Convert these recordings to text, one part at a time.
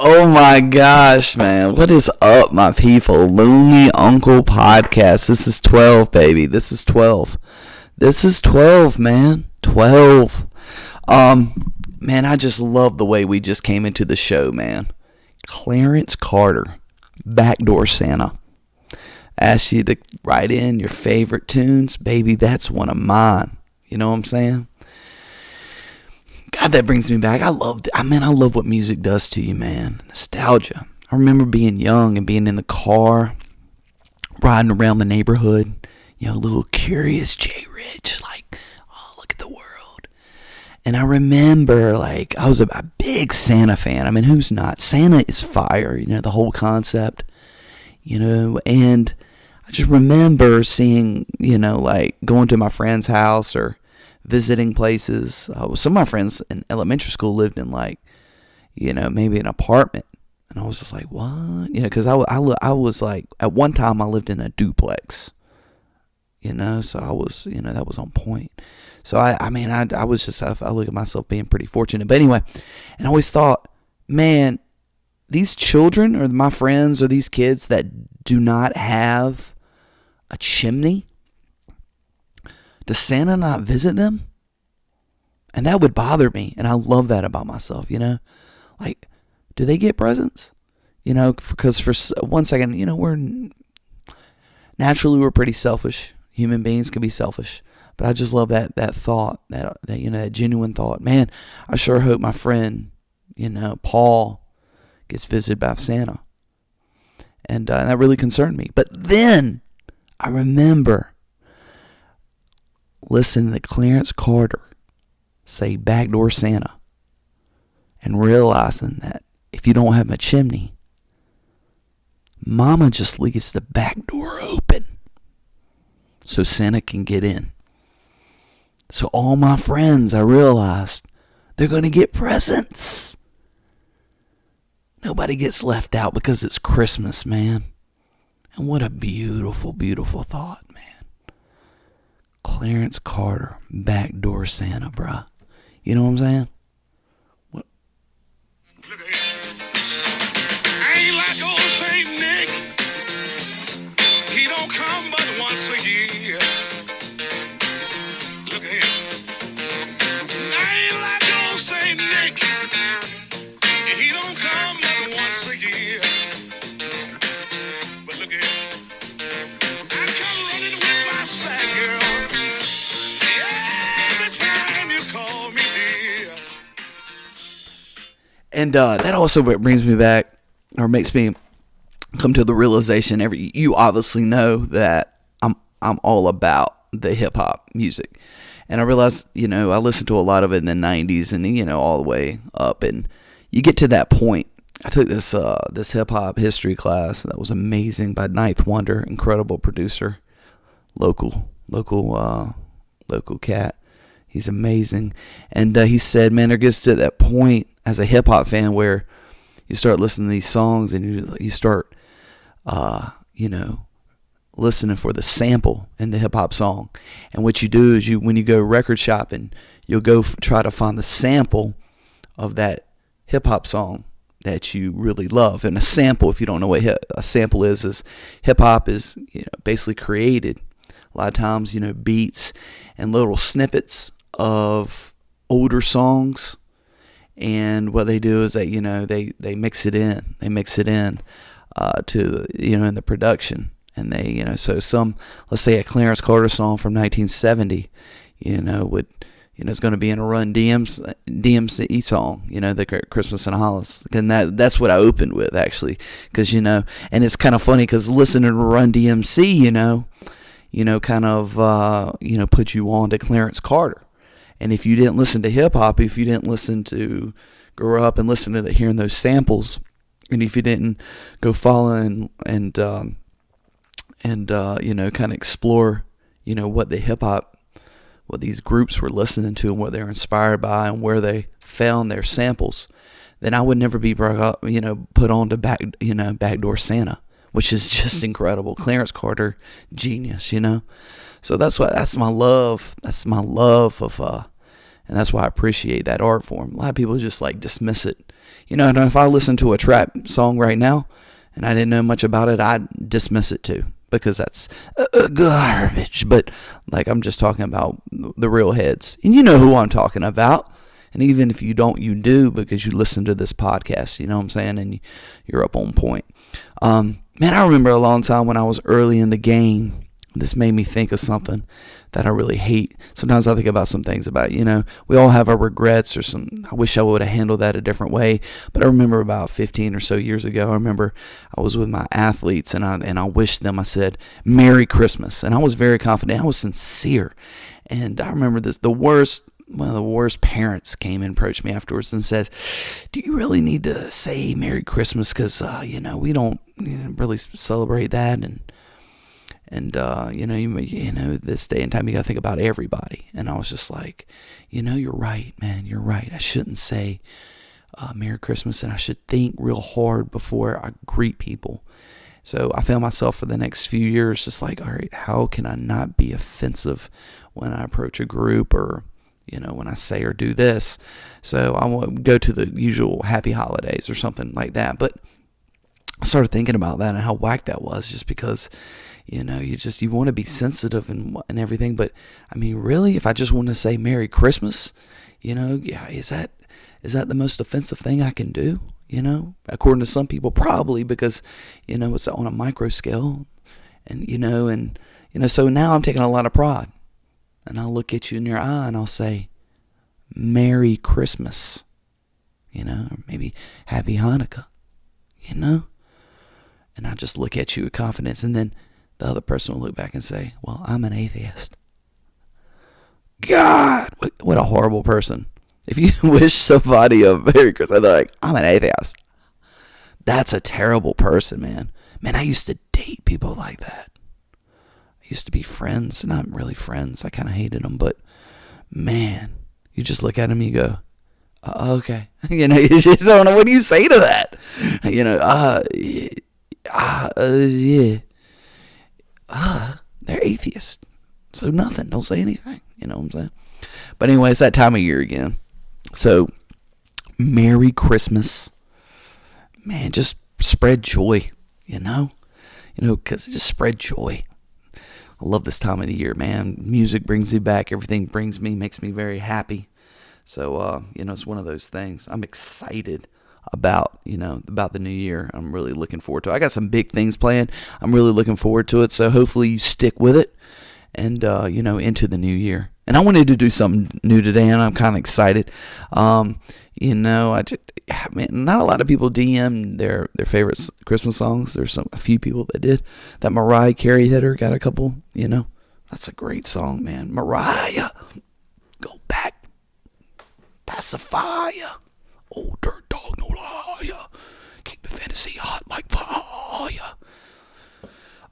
Oh my gosh, man. What is up, my people? Lonely Uncle Podcast. This is 12, baby. This is 12. This is 12, man. 12. Man, I just love the way we just came into the show, man. Clarence Carter, Backdoor Santa. Asked you to write in your favorite tunes. Baby, that's one of mine. You know what I'm saying? God, that brings me back. I love what music does to you, man. Nostalgia. I remember being young and being in the car, riding around the neighborhood, a little curious Jrich, like, oh, look at the world. And I remember, I was a big Santa fan. I mean, who's not? Santa is fire, the whole concept, and I just remember seeing, going to my friend's house or visiting places. Some of my friends in elementary school lived in maybe an apartment, and I was just like, what? Because I was like, at one time I lived in a duplex, so I was, that was on point. So I look at myself being pretty fortunate. But anyway, and I always thought, man, these children or my friends or these kids that do not have a chimney, does Santa not visit them? And that would bother me. And I love that about myself, do they get presents? Because for 1 second, we're pretty selfish. Human beings can be selfish. But I just love that thought, that genuine thought. Man, I sure hope my friend, Paul, gets visited by Santa. And that really concerned me. But then I remember listening to Clarence Carter say Backdoor Santa and realizing that if you don't have a chimney, Mama just leaves the back door open so Santa can get in. So all my friends, I realized, they're going to get presents. Nobody gets left out because it's Christmas, man. And what a beautiful, beautiful thought, man. Clarence Carter, Backdoor Santa, bruh. You know what I'm saying? What? Look at him. I ain't like old Saint Nick. He don't come but once a year. Look at him. I ain't like old Saint Nick. He don't come but once a year. But look at him. I come running with my sack, girl. And that also brings me back, or makes me come to the realization. You obviously know that I'm all about the hip hop music, and I realized, I listened to a lot of it in the '90s, and all the way up, and you get to that point. I took this hip hop history class that was amazing by Ninth Wonder, incredible producer, local cat. He's amazing, and he said, man, there gets to that point as a hip-hop fan where you start listening to these songs and you start, listening for the sample in the hip-hop song. And what you do is when you go record shopping, you'll go try to find the sample of that hip-hop song that you really love. And a sample, if you don't know what a sample is hip-hop is basically created a lot of times, beats and little snippets of older songs. And what they do is that, they mix it in. They mix it in to, in the production. And they, so let's say a Clarence Carter song from 1970, it's going to be in a Run DMC song, the Christmas and Hollis. And that's what I opened with, actually. Because, and it's kind of funny because listening to Run DMC, put you on to Clarence Carter. And if you didn't listen to hip hop, if you didn't listen to grow up and listen to hearing those samples, and if you didn't go follow and kind of explore, what the hip hop, what these groups were listening to and what they were inspired by and where they found their samples, then I would never be brought up, put on to Backdoor Santa, which is just incredible. Clarence Carter, genius, So that's my love. That's my love of And that's why I appreciate that art form. A lot of people just like dismiss it. And if I listen to a trap song right now and I didn't know much about it, I'd dismiss it too, because that's garbage. But like, I'm just talking about the real heads. And you know who I'm talking about. And even if you don't, you do, because you listen to this podcast, you know what I'm saying? And you're up on point. Man, I remember a long time when I was early in the game, this made me think of something that I really hate. Sometimes I think about some things about, we all have our regrets or I wish I would have handled that a different way. But I remember about 15 or so years ago, I remember I was with my athletes and I wished them, I said, Merry Christmas. And I was very confident. I was sincere. And I remember one of the worst parents came and approached me afterwards and says, do you really need to say Merry Christmas? Because, we don't really celebrate that. And this day and time, you got to think about everybody. And I was just like, you're right, man. You're right. I shouldn't say Merry Christmas, and I should think real hard before I greet people. So I found myself for the next few years just like, all right, how can I not be offensive when I approach a group or, when I say or do this? So I won't go to the usual happy holidays or something like that. But I started thinking about that and how whack that was, just because, you want to be sensitive and everything. But I mean, really, if I just want to say Merry Christmas, is that the most offensive thing I can do? According to some people, probably, because, it's on a micro scale. And, so now I'm taking a lot of pride. And I'll look at you in your eye and I'll say, Merry Christmas, or maybe Happy Hanukkah, And I just look at you with confidence. And then the other person will look back and say, well, I'm an atheist. God, what a horrible person. If you wish somebody a Merry Christmas, they're like, I'm an atheist. That's a terrible person, man. Man, I used to date people like that. Used to be friends, not really friends. I kind of hated them, but man, you just look at them and you go, okay. You just don't know, what do you say to that? They're atheists. So nothing. Don't say anything. You know what I'm saying? But anyway, it's that time of year again. So Merry Christmas. Man, just spread joy, because just spread joy. I love this time of the year, man. Music brings me back. Everything makes me very happy. So, it's one of those things. I'm excited about the new year. I'm really looking forward to it. I got some big things planned. I'm really looking forward to it. So hopefully you stick with it and, into the new year. And I wanted to do something new today, and I'm kind of excited. Not a lot of people DM their favorite Christmas songs. There's a few people that did. That Mariah Carey hitter got a couple. That's a great song, man. Mariah, go back, pacifier, old dirt dog, no liar, keep the fantasy hot like fire.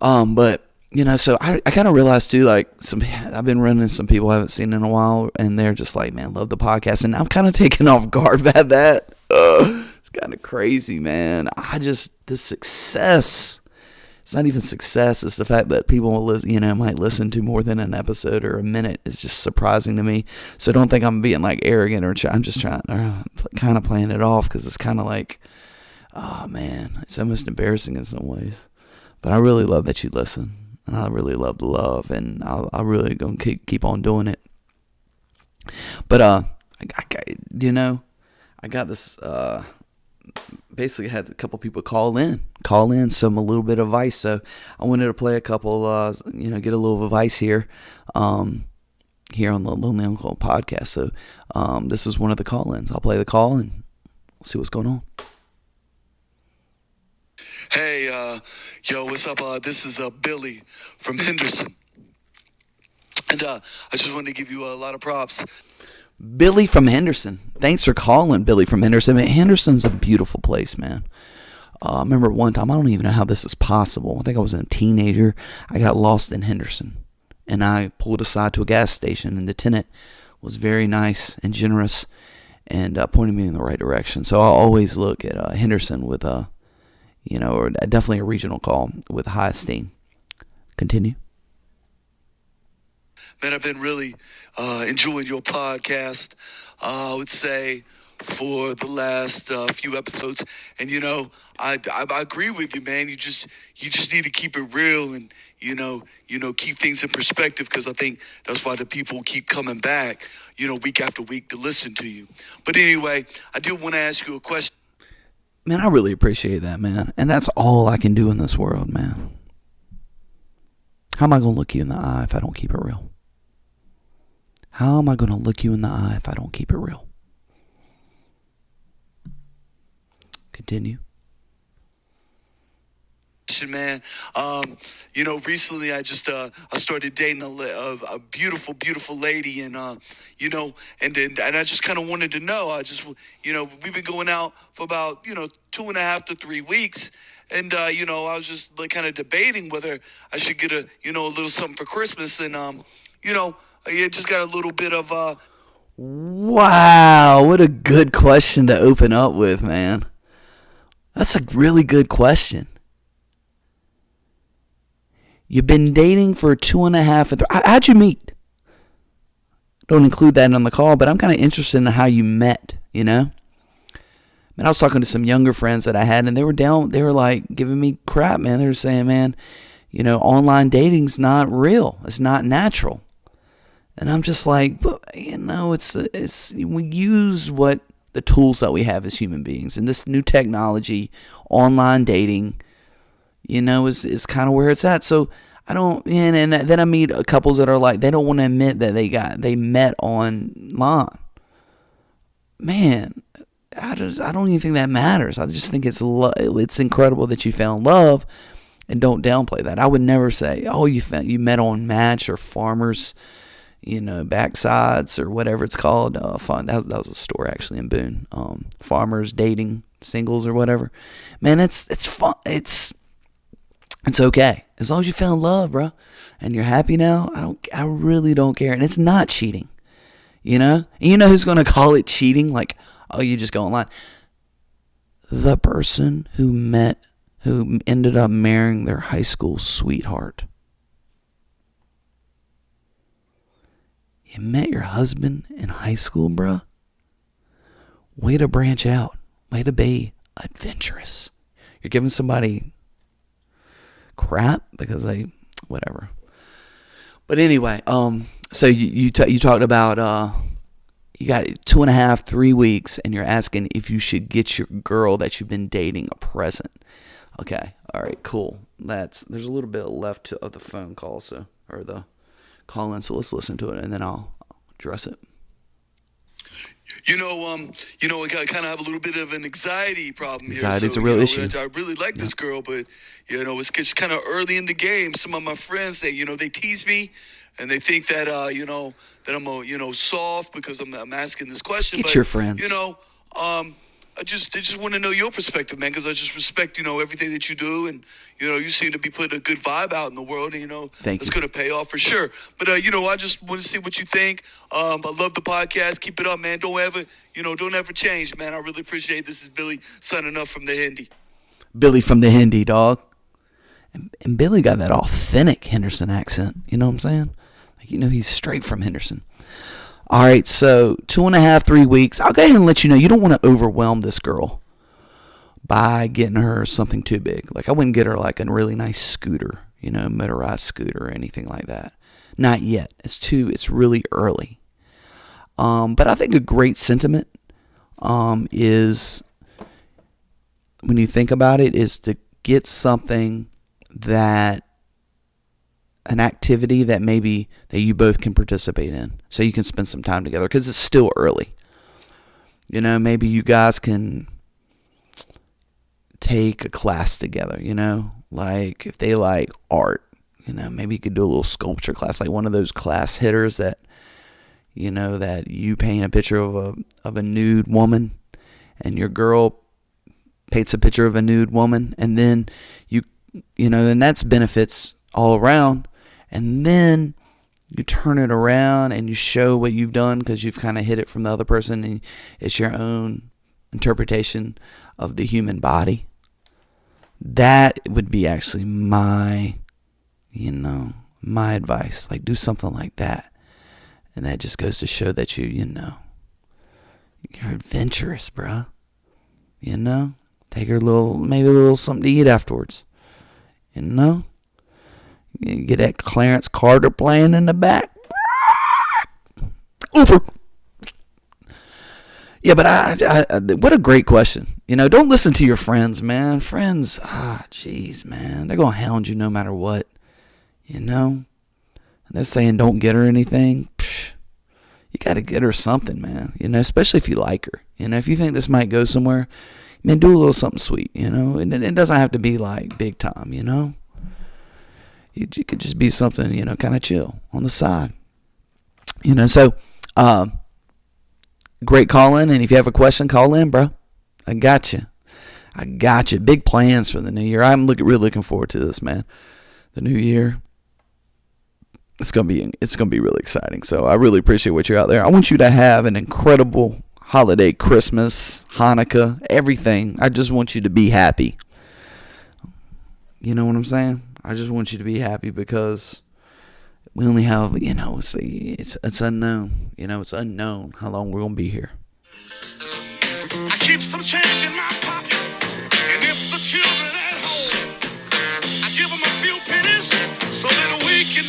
But. So I kind of realized too, like I've been running some people I haven't seen in a while, and they're just like, man, love the podcast. And I'm kind of taken off guard by that. It's kind of crazy, man. The success, it's not even success. It's the fact that people will might listen to more than an episode or a minute is just surprising to me. So don't think I'm being like arrogant I'm just trying kind of playing it off, because it's kind of like, oh man, it's almost embarrassing in some ways. But I really love that you listen. And I really love the love, and I really gonna keep on doing it. But I got this. Basically, had a couple people call in some a little bit of advice. So I wanted to play a couple. Get a little advice here, here on the Lonely Uncle podcast. So this is one of the call-ins. I'll play the call and we'll see what's going on. Hey, what's up? This is Billy from Henderson. And I just wanted to give you a lot of props. Billy from Henderson. Thanks for calling, Billy from Henderson. Man, Henderson's a beautiful place, man. I remember one time, I don't even know how this is possible. I think I was a teenager. I got lost in Henderson. And I pulled aside to a gas station, and the tenant was very nice and generous and pointed me in the right direction. So I always look at Henderson with or definitely a regional call with high esteem. Continue. man, I've been really enjoying your podcast. I would say for the last few episodes, and I agree with you, man. You just need to keep it real and keep things in perspective, because I think that's why the people keep coming back, week after week to listen to you. But anyway, I do want to ask you a question. Man, I really appreciate that, man. And that's all I can do in this world, man. How am I going to look you in the eye if I don't keep it real? How am I going to look you in the eye if I don't keep it real? Continue. Man, recently I just I started dating a beautiful lady, and and I just kind of wanted to know. We've been going out for about 2.5 to 3 weeks, and I was just like kind of debating whether I should get a little something for Christmas, and I just got a little bit of Wow, what a good question to open up with, man. That's a really good question. You've been dating for 2.5 and 3. How'd you meet? Don't include that on the call, but I'm kind of interested in how you met, Man, I was talking to some younger friends that I had, and they were like giving me crap, man. They were saying, man, online dating's not real. It's not natural. And I'm just like, but, it's we use what the tools that we have as human beings, and this new technology, online dating, is kind of where it's at. So I don't, and then I meet couples that are like, they don't want to admit that they met online. Man, I don't even think that matters. I just think it's incredible that you found love, and don't downplay that. I would never say, oh, you met on Match or Farmers, Backsides or whatever it's called. That was a store actually in Boone. Farmers Dating Singles or whatever. Man, it's fun. It's okay as long as you found love, bro, and you're happy now. I really don't care, and it's not cheating. And who's gonna call it cheating? Like, oh, you just go online. The person who ended up marrying their high school sweetheart. You met your husband in high school, bro. Way to branch out. Way to be adventurous. You're giving somebody crap because whatever. But anyway, so you talked about you got 2.5, 3 weeks, and you're asking if you should get your girl that you've been dating a present. Okay, all right, cool. There's a little bit left of the phone call, or the call in, so let's listen to it, and then I'll address it. I kind of have a little bit of an anxiety problem here. Anxiety's a real issue. I really like this girl, but, it's kind of early in the game. Some of my friends, they tease me, and they think that, that I'm, soft because I'm asking this question. Get your friends. I just want to know your perspective, man, because I just respect, everything that you do, and, you seem to be putting a good vibe out in the world, and, it's going to pay off for sure. But, I just want to see what you think. I love the podcast. Keep it up, man. Don't ever change, man. I really appreciate it. This is Billy signing up from the Hindi. Billy from the Hindi, dog. And Billy got that authentic Henderson accent. You know what I'm saying? Like, he's straight from Henderson. All right, so 2.5, 3 weeks. I'll go ahead and let you know, you don't want to overwhelm this girl by getting her something too big. Like, I wouldn't get her like a really nice scooter, motorized scooter or anything like that. Not yet. It's really early. But I think a great sentiment is, when you think about it, is to get something an activity that maybe that you both can participate in, so you can spend some time together, because it's still early. Maybe you guys can take a class together, like if they like art, maybe you could do a little sculpture class, like one of those class hitters that, that you paint a picture of a nude woman, and your girl paints a picture of a nude woman, and then and that's benefits all around. And then you turn it around and you show what you've done, because you've kind of hit it from the other person, and it's your own interpretation of the human body. That would be actually my My advice, like, do something like that. And that just goes to show that you're adventurous, bruh. Take her maybe a little something to eat afterwards. You get that Clarence Carter playing in the back. Over. Yeah, but I what a great question. Don't listen to your friends, man. Friends, jeez, man. They're going to hound you no matter what. And they're saying don't get her anything. Psh, you got to get her something, man. Especially if you like her. If you think this might go somewhere, man, do a little something sweet, And it doesn't have to be like big time, You could just be something, kind of chill on the side. So, great call in. And if you have a question, call in, bro. I got you. Big plans for the new year. I'm really looking forward to this, man. The new year. It's gonna be really exciting. So I really appreciate what you're out there. I want you to have an incredible holiday, Christmas, Hanukkah, everything. I just want you to be happy. You know what I'm saying? I just want you to be happy because we only have, it's unknown. It's unknown how long we're gonna be here. I keep some change in my pocket, and if the children at home, I give them a few pennies so that we can